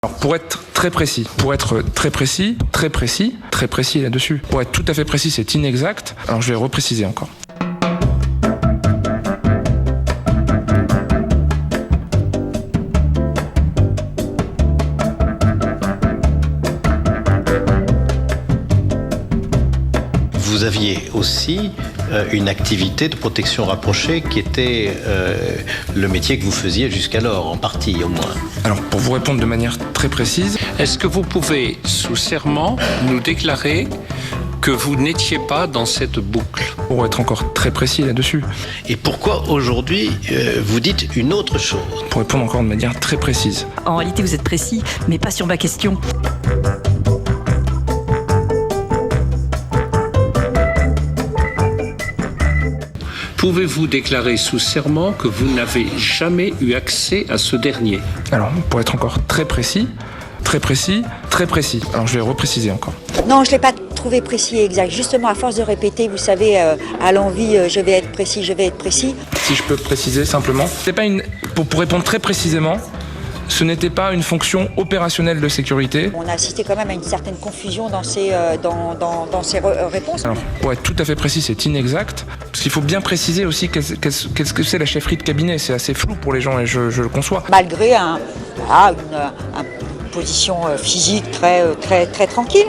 Alors pour être très précis là-dessus. Pour être tout à fait précis, c'est inexact. Alors je vais repréciser encore. Vous aviez aussi une activité de protection rapprochée qui était le métier que vous faisiez jusqu'alors, en partie au moins. Alors pour vous répondre de manière très précise, est-ce que vous pouvez, sous serment, nous déclarer que vous n'étiez pas dans cette boucle? Pour être encore très précis là-dessus. Et pourquoi aujourd'hui vous dites une autre chose? Pour répondre encore de manière très précise. En réalité, vous êtes précis, mais pas sur ma question. Pouvez-vous déclarer sous serment que vous n'avez jamais eu accès à ce dernier? Alors, pour être encore très précis. Alors, je vais repréciser encore. Non, je ne l'ai pas trouvé précis et exact. Justement, à force de répéter, vous savez, à l'envie, je vais être précis. Si je peux préciser simplement, c'est pas pour répondre très précisément, ce n'était pas une fonction opérationnelle de sécurité. On a assisté quand même à une certaine confusion dans ces réponses. Alors, pour être tout à fait précis, c'est inexact. Parce qu'il faut bien préciser aussi qu'est-ce que c'est la chefferie de cabinet. C'est assez flou pour les gens et je le conçois. Malgré une position physique très tranquille.